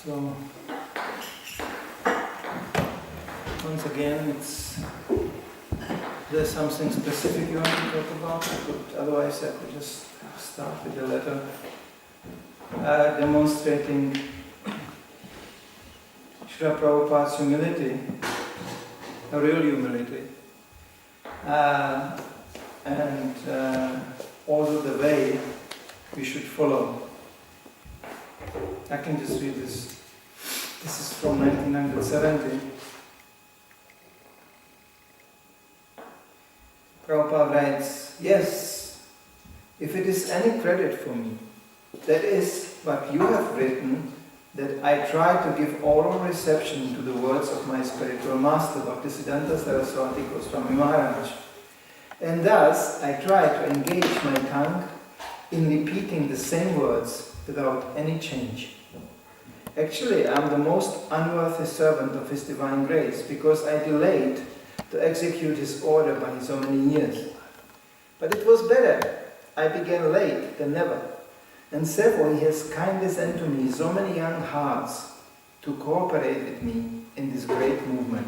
So, once again, there's something specific you want to talk about, but otherwise I could just start with the letter demonstrating Srila Prabhupada's humility, a real humility, and also the way we should follow. I can just read this. This is from 1970. Prabhupada writes, "Yes, if it is any credit for me, that is what you have written, that I try to give oral reception to the words of my spiritual master, Bhaktisiddhanta Saraswati Goswami Maharaj. And thus I try to engage my tongue in repeating the same words without any change. Actually, I am the most unworthy servant of His divine grace, because I delayed to execute His order by so many years. But it was better. I began late than never. And therefore He has kindly sent to me so many young hearts to cooperate with me in this great movement.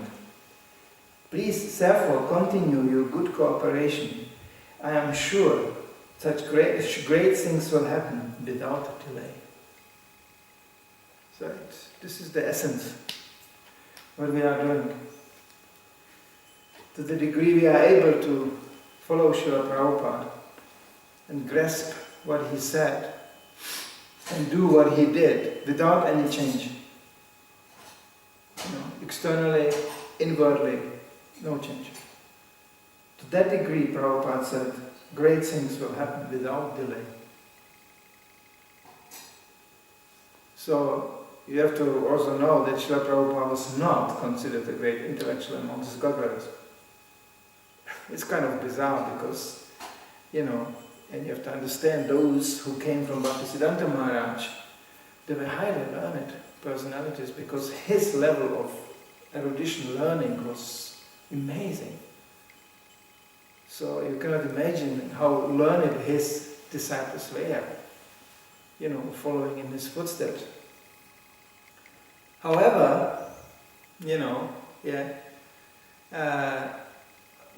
Please therefore continue your good cooperation. I am sure such great things will happen without delay." So this is the essence what we are doing. To the degree we are able to follow Srila Prabhupada and grasp what he said and do what he did without any change. Externally, inwardly, no change. To that degree, Prabhupada said, great things will happen without delay. So, you have to also know that Srila Prabhupada was not considered a great intellectual amongst his godbrothers. It's kind of bizarre because, and you have to understand those who came from Bhaktisiddhanta Maharaj, they were highly learned personalities because his level of erudition learning was amazing. So you cannot imagine how learned his disciples were, following in his footsteps. However,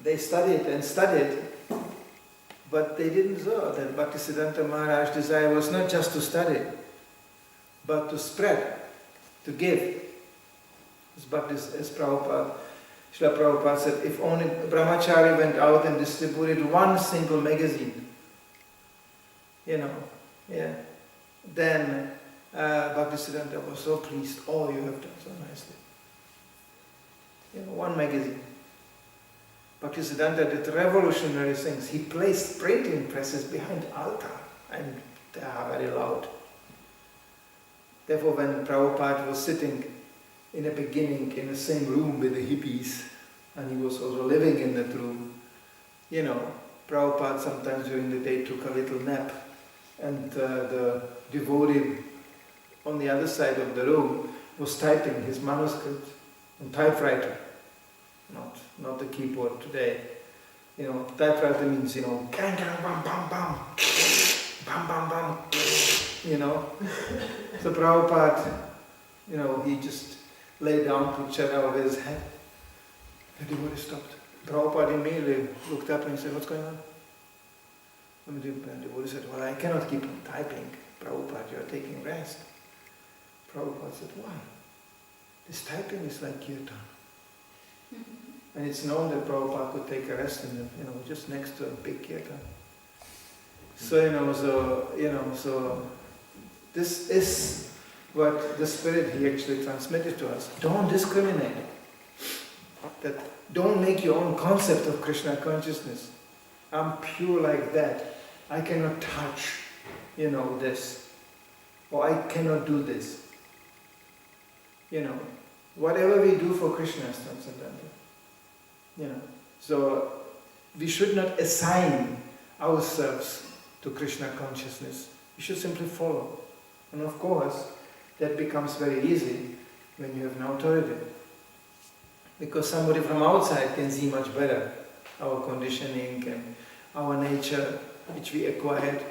they studied and studied, but they didn't know that Bhaktisiddhanta Maharaj's desire was not just to study, but to spread, to give. As Srila Prabhupada said, if only Brahmachari went out and distributed one single magazine, then Bhaktisiddhanta was so pleased. Oh, you have done so nicely. One magazine. Bhaktisiddhanta did revolutionary things. He placed printing presses behind the altar, and they are very loud. Therefore, when Prabhupada was sitting in the beginning in the same room with the hippies, and he was also living in that room, Prabhupada sometimes during the day took a little nap, and the devotee on the other side of the room was typing his manuscript on typewriter, not the keyboard today. Typewriter means, bam, bam, bam, bam, bam, bam, bam, So Prabhupada, he just lay down to chat over his head. The devotee stopped. Prabhupada immediately looked up and said, "What's going on?" And the devotee said, "Well, I cannot keep on typing. Prabhupada, you are taking rest." Prabhupada said, "Why? This typing is like kirtan." And it's known that Prabhupada could take a rest in the, just next to a big kirtan. So this is what the Spirit He actually transmitted to us. Don't discriminate. That don't make your own concept of Krishna consciousness. I'm pure like that. I cannot touch, this. Or I cannot do this. Whatever we do for Krishna is transcendental. So we should not assign ourselves to Krishna consciousness. We should simply follow. And of course, that becomes very easy when you have no authority. Because somebody from outside can see much better our conditioning and our nature, which we acquired.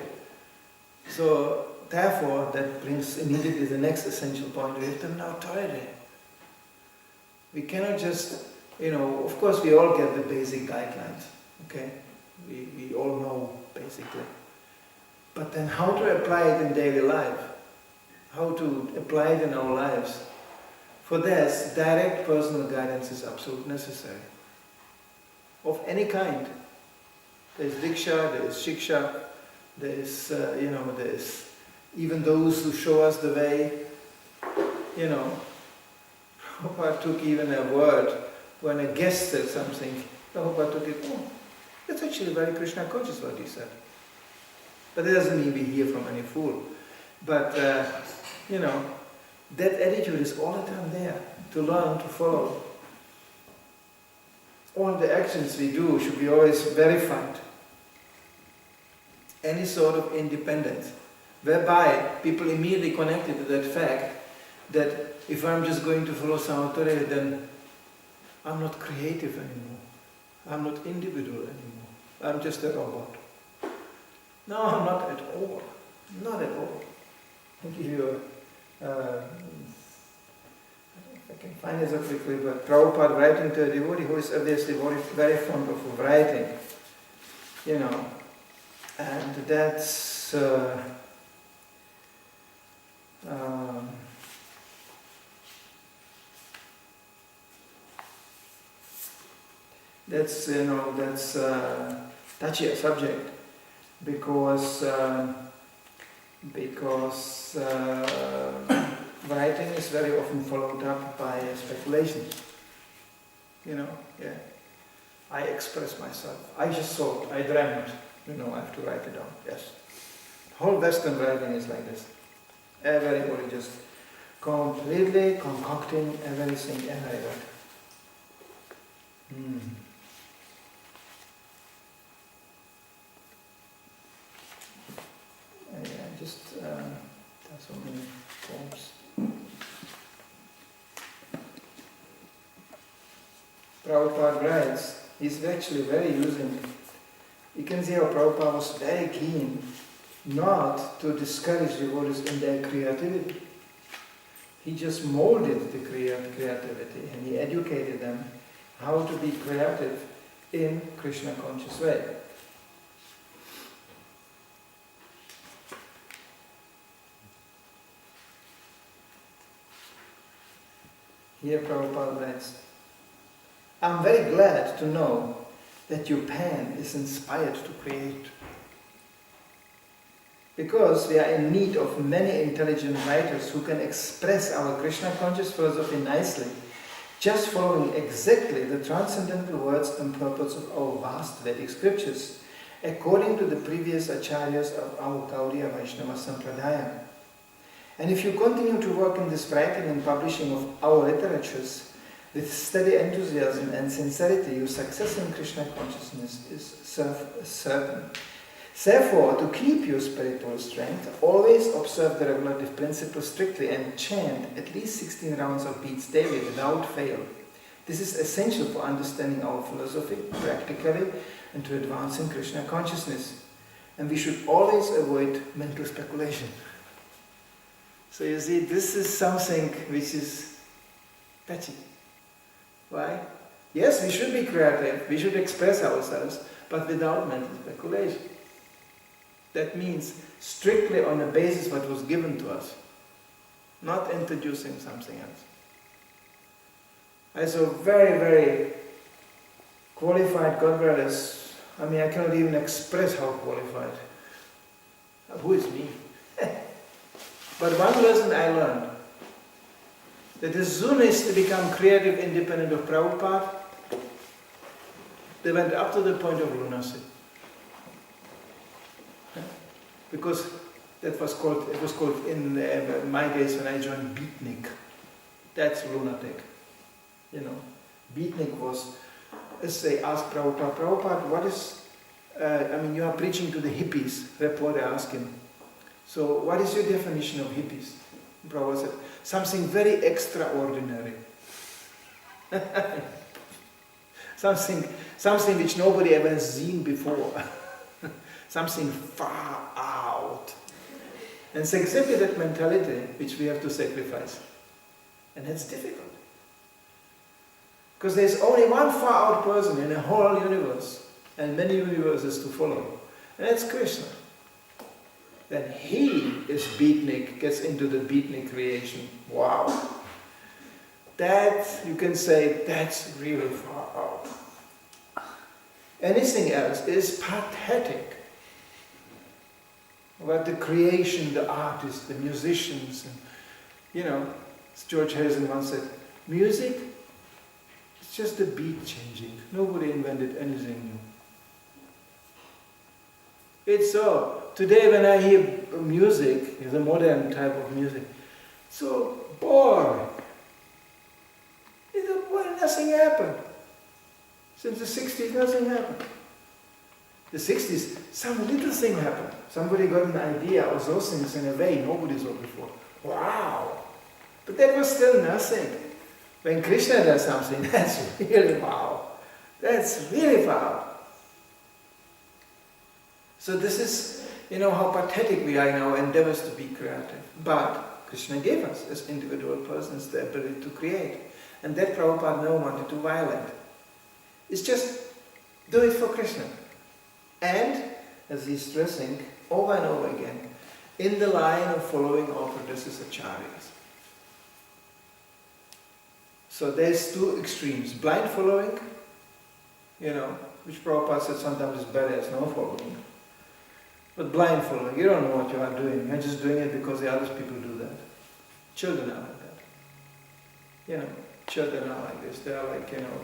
So therefore, that brings immediately the next essential point. We have to have an authority. We cannot just, of course we all get the basic guidelines, okay? We all know, basically. But then how to apply it in daily life? How to apply it in our lives? For this, direct personal guidance is absolutely necessary. Of any kind. There is Diksha, there is Shiksha, there is, there is even those who show us the way. Prabhupada took even a word when a guest said something. Prabhupada took it, that's actually very Krishna conscious what he said. But it doesn't mean we hear from any fool. But, that attitude is all the time there, to learn, to follow. All the actions we do should be always verified. Any sort of independence, whereby people immediately connected to that fact that if I'm just going to follow some authority, then I'm not creative anymore. I'm not individual anymore. I'm just a robot. No, not at all. Not at all. I'll give you I don't know if I can find it so quickly, but Prabhupada writing to a devotee who is obviously very fond of writing, and that's touchy a subject because writing is very often followed up by speculation. I express myself. I just thought, I dreamt, I have to write it down. Yes. Whole Western writing is like this. Everybody just completely concocting everything everywhere. So many forms. Prabhupada writes, he's actually very using. You can see how Prabhupada was very keen not to discourage devotees in their creativity. He just molded the creativity and he educated them how to be creative in Krishna conscious way. Here Prabhupada writes, I'm very glad to know that your pen is inspired to create. Because we are in need of many intelligent writers who can express our Krishna conscious philosophy nicely, just following exactly the transcendental words and purpose of our vast Vedic scriptures, according to the previous acharyas of our Gaudiya Vaishnava Sampradaya. And if you continue to work in this writing and publishing of our literatures with steady enthusiasm and sincerity, your success in Krishna consciousness is certain. Therefore, to keep your spiritual strength, always observe the regulative principle strictly and chant at least 16 rounds of beads daily without fail. This is essential for understanding our philosophy practically and to advance in Krishna consciousness. And we should always avoid mental speculation. So you see, this is something which is touchy. Why? Yes, we should be creative, we should express ourselves, but without mental speculation. That means strictly on the basis what was given to us, not introducing something else. I saw very, very qualified godbrothers. I cannot even express how qualified. Who is me? But one lesson I learned, that as soon as they become creative, independent of Prabhupada, they went up to the point of lunacy. Because it was called in my days when I joined beatnik. That's lunatic. Beatnik was, as they asked Prabhupada, what is, you are preaching to the hippies, reporter asked him. So what is your definition of hippies? Prabhupada said, something very extraordinary. something which nobody ever has seen before. Something far out. And it's exactly that mentality which we have to sacrifice. And that's difficult. Because there's only one far out person in the whole universe, and many universes to follow. And that's Krishna. Then he is beatnik, gets into the beatnik creation. Wow. That, you can say, that's really far out. Anything else is pathetic. About the creation, the artists, the musicians, and, you know, as George Harrison once said, music, it's just the beat changing. Nobody invented anything new. It's so. Today when I hear music, the modern type of music, it's so boring. Nothing happened. Since the 60s, nothing happened. The 60s, some little thing happened. Somebody got an idea of those things in a way nobody saw before. Wow! But that was still nothing. When Krishna does something, that's really wow. That's really wow. So this is, you know, how pathetic we are in our endeavors to be creative. But Krishna gave us, as individual persons, the ability to create. And that Prabhupada never wanted to violate. It's just, do it for Krishna. And, as he's stressing, over and over again, in the line of following our predecessor acharyas. So there's two extremes. Blind following, you know, which Prabhupada said sometimes is better as no following. But blind following, you don't know what you are doing. You're just doing it because the other people do that. Children are like that. You know, children are like this. They are like, you know,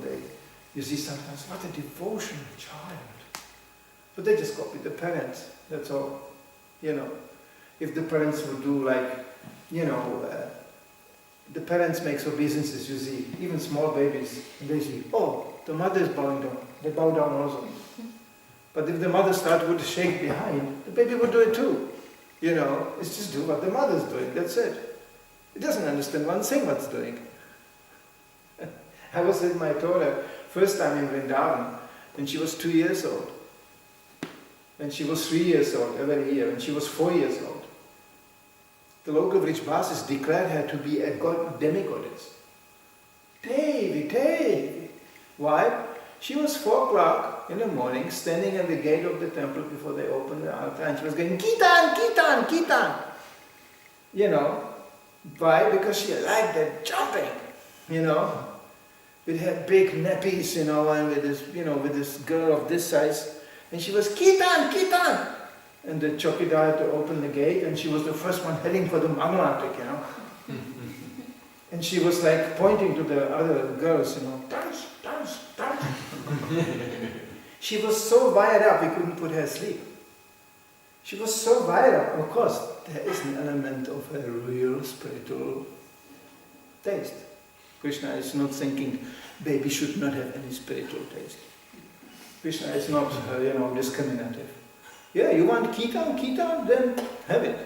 you see sometimes, what a devotional child. But they just copy the parents, that's all. You know, if the parents would do like, you know, the parents make obeisances, you see, even small babies, and they see, oh, the mother is bowing down. They bow down also. But if the mother started with a shake behind, the baby would do it too. You know, it's just do what the mother's doing, that's it. It doesn't understand one thing what's doing. I was with my daughter, first time in Vrindavan, when she was 2 years old. When she was 3 years old, every year, when she was 4 years old. The local Vrishbasis declared her to be a demigoddess. Devi. Why? She was 4 o'clock in the morning, standing at the gate of the temple before they opened the altar, and she was going, Kitan, Kitan, Kitan. You know, why? Because she liked that jumping, you know, with her big nappies, you know, and with this, you know, with this girl of this size. And she was, Kitan, Kitan! And the chowkidar had to open the gate, and she was the first one heading for the Mangalatik, you know. And she was like pointing to the other girls, you know, dance, dance, dance. She was so wired up, we couldn't put her asleep. She was so wired up, of course, there is an element of a real spiritual taste. Krishna is not thinking, baby should not have any spiritual taste. Krishna is not, you know, discriminative. Yeah, you want Kitan, then have it.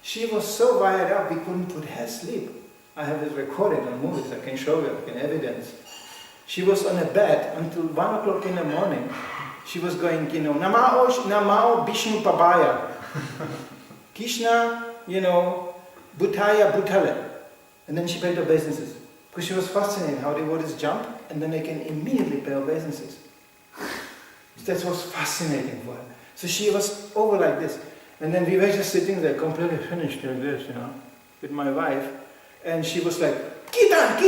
She was so wired up, we couldn't put her asleep. I have it recorded on movies, I can show you, in evidence. She was on a bed until 1 o'clock in the morning. She was going, you know, Namao Bishnu Pabaya. Krishna, you know, Bhutaya Bhutale. And then she paid obeisances. Because she was fascinated how devotees jump and then they can immediately pay obeisances. That was fascinating for her. So she was over like this. And then we were just sitting there completely finished like this, you know, with my wife. And she was like, Kitan,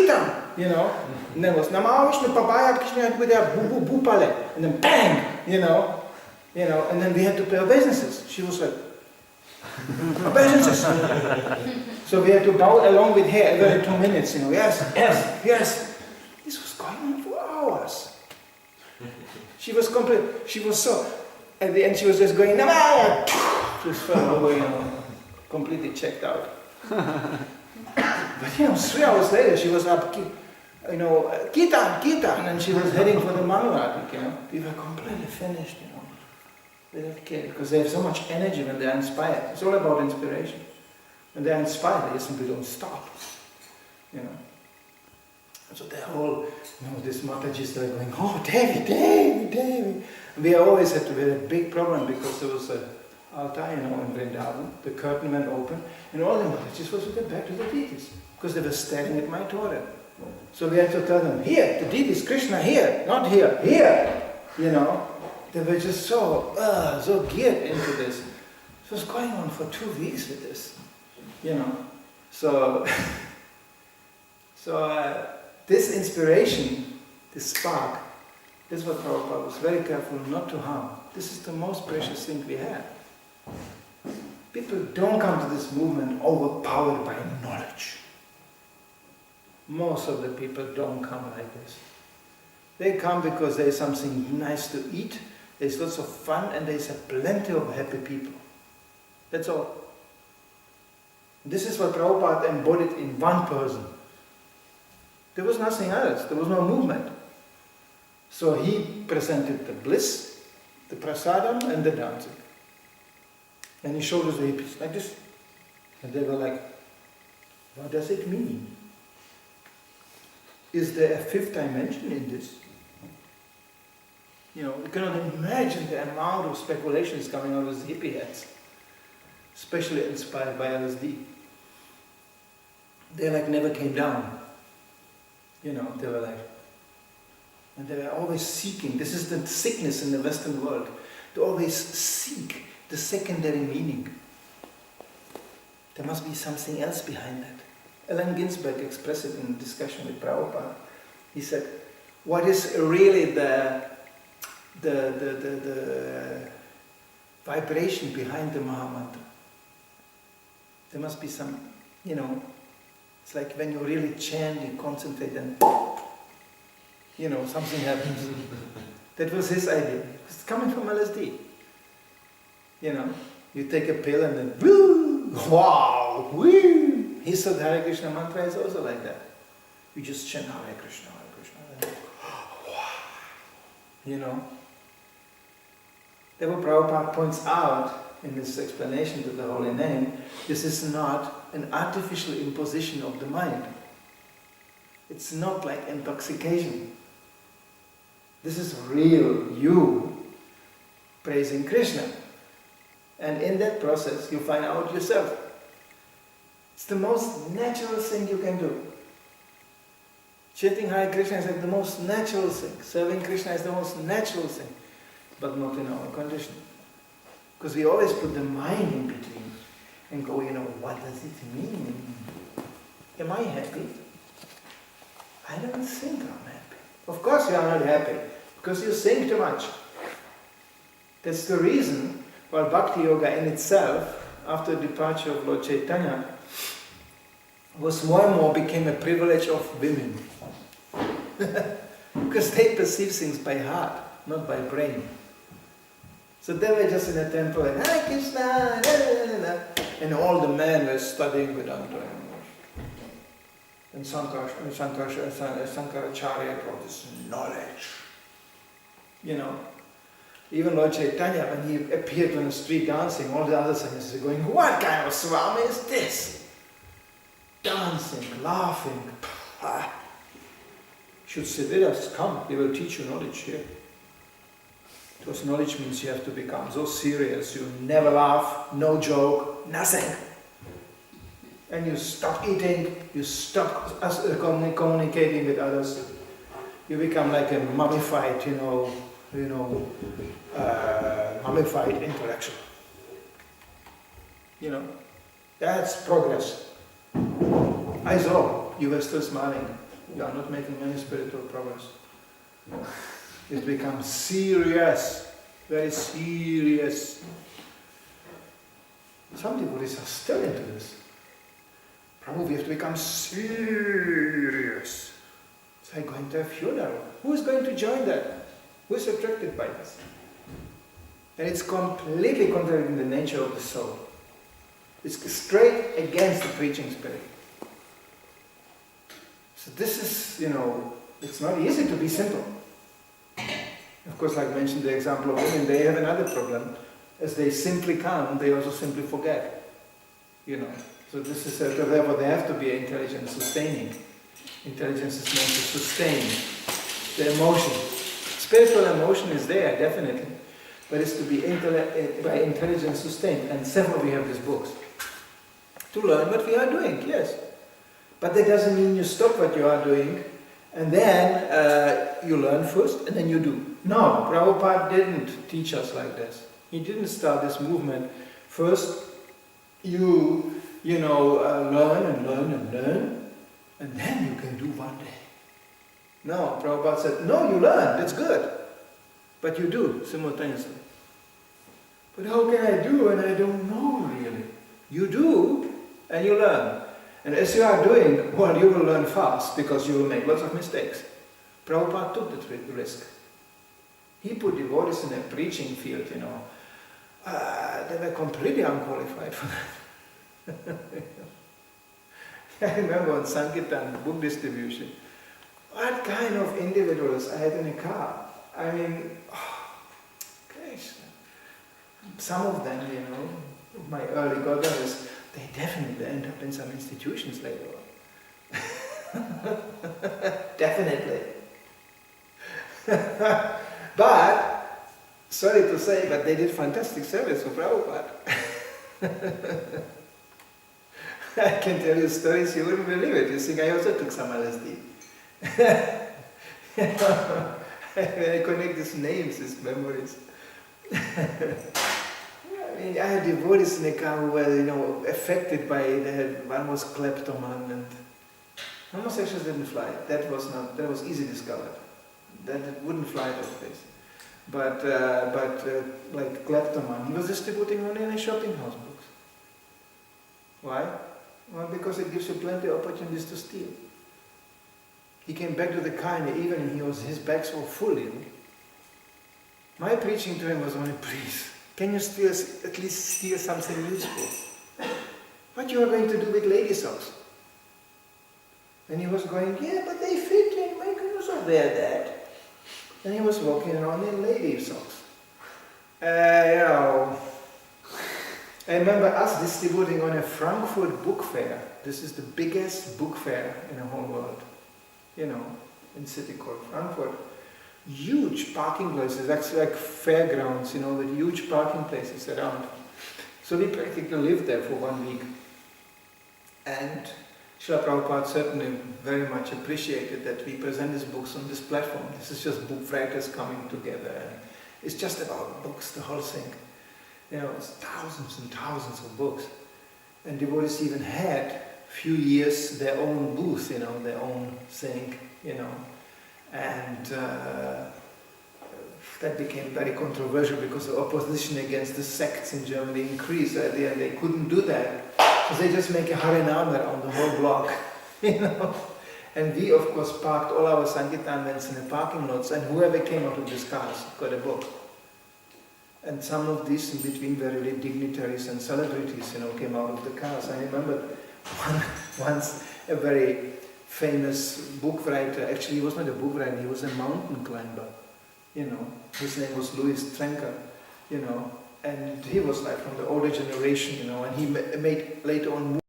you know. And then was Namah Vishnu Pabaya Krishna Buddha Boo Boo Pale. And then bang, you know. And then we had to pay obeisances. She was like, obeisances. So we had to bow along with her every 2 minutes, you know. Yes. This was going on for hours. She was so, at the end she was just going, Namah! Just fell over, you know, completely checked out. But you know, 3 hours later she was up, you know, Kitan, and she was heading for the Mangalatik, you know. We were completely finished, you know. They don't care, because they have so much energy when they're inspired. It's all about inspiration. When they're inspired, they simply don't stop, you know. So they're all, you know, these Matajis are going, oh, Devi. We always had to have a big problem because there was a altar, in Vrindavan, the curtain went open, and all the Maharajas was looking back to the deities, because they were staring at my toilet. So we had to tell them, here, the deities, Krishna here, not here, here, They were just so geared into this. It was going on for 2 weeks with this, So, this inspiration, this spark, this is what Prabhupada was very careful not to harm. This is the most precious thing we have. People don't come to this movement overpowered by knowledge. Most of the people don't come like this. They come because there's something nice to eat, there's lots of fun, and there's plenty of happy people. That's all. This is what Prabhupada embodied in one person. There was nothing else, there was no movement. So he presented the bliss, the prasadam, and the dancing. And he showed us the hippies like this. And they were like, what does it mean? Is there a 5th dimension in this? You cannot imagine the amount of speculations coming out of these hippie heads, especially inspired by LSD. They never came down. They were like, and they were always seeking. This is the sickness in the Western world. They always seek the secondary meaning. There must be something else behind that. Allen Ginsberg expressed it in a discussion with Prabhupada. He said, what is really the vibration behind the Mahamantra? There must be some, it's like when you really chant, you concentrate and, something happens. That was his idea. It's coming from LSD. You take a pill and then, woo, wow, woo. He said the Hare Krishna mantra is also like that. You just chant Hare Krishna, and wow. Therefore Prabhupada points out in this explanation to the holy name, this is not an artificial imposition of the mind. It's not like intoxication. This is real you praising Krishna. And in that process you find out yourself. It's the most natural thing you can do. Chanting Hare Krishna is like the most natural thing. Serving Krishna is the most natural thing. But not in our condition. Because we always put the mind in between and go, what does it mean? Am I happy? I don't think I'm happy. Of course you are not happy, because you think too much. That's the reason why Bhakti Yoga in itself, after the departure of Lord Chaitanya, was more and more became a privilege of women. Because they perceive things by heart, not by brain. So they were just in a temple and Hare Krishna, and all the men were studying Vedanta. And Shankaracharya brought this knowledge. Even Lord Chaitanya, when he appeared on the street dancing, all the other sannyas were going, what kind of Swami is this? Dancing, laughing. Should sit with us, come, we will teach you knowledge here. Because knowledge means you have to become so serious, you never laugh, no joke, nothing. And you stop eating, you stop communicating with others. You become like a mummified, mummified intellectual. That's progress. I saw you were still smiling. You are not making any spiritual progress. It becomes serious, very serious. Some devotees are still into this. Prabhu, we have to become serious. It's like going to a funeral. Who is going to join that? Who is attracted by this? And it's completely contradicting the nature of the soul. It's straight against the preaching spirit. So this is, it's not easy to be simple. Of course, like I mentioned the example of women, they have another problem. As they simply come, they also simply forget. So this is, therefore they have to be intelligent sustaining. Intelligence is meant to sustain the emotion. Spiritual emotion is there, definitely. but it's to be by intelligence sustained. And several we have these books. To learn what we are doing, yes. But that doesn't mean you stop what you are doing and then you learn first and then you do. No, Prabhupada didn't teach us like this. He didn't start this movement. First learn and learn and learn, and then you can do one day. No, Prabhupada said, no, you learn, that's good. But you do simultaneously. But how can I do when I don't know really? You do and you learn. And as you are doing, well, you will learn fast because you will make lots of mistakes. Prabhupada took that risk. He put devotees in a preaching field, they were completely unqualified for that. I remember on Sankirtan, book distribution, what kind of individuals I had in a car. I mean, gosh, some of them, my early godbrothers, they definitely end up in some institutions later on. Definitely. But, sorry to say, but they did fantastic service for Prabhupada. I can tell you stories, you wouldn't believe it. You think I also took some LSD. I connect these names, these memories. I mean, I had devotees in the car who were, affected by that. One was kleptoman, and homosexuals didn't fly. That was easy discovered. That it wouldn't fly those days. But like kleptoman, he was distributing only in a shopping house books. Why? Well, because it gives you plenty of opportunities to steal. He came back to the car in the evening, his bags were full, My preaching to him was only, please, can you at least steal something useful? What you are going to do with lady socks? And he was going, yeah, but they fit in, why can you so wear that? And he was walking around in lady socks. I remember us distributing on a Frankfurt book fair. This is the biggest book fair in the whole world. In a city called Frankfurt. Huge parking places, actually like fairgrounds, with huge parking places around. So we practically lived there for 1 week. And Srila Prabhupada certainly very much appreciated that we present his books on this platform. This is just book writers coming together. And it's just about books, the whole thing. It's thousands and thousands of books. And devotees even had few years their own booth, their own thing, and that became very controversial because the opposition against the sects in Germany increased. At the end they couldn't do that, so they just make a harinama on the whole block, And we of course parked all our Sankirtan vans in the parking lots, and whoever came out of these cars got a book. And some of these in between were really dignitaries and celebrities, came out of the cars. I remember once a very famous book writer, actually he was not a book writer, he was a mountain climber, his name was Louis Trenker, and he was like from the older generation, and he made later on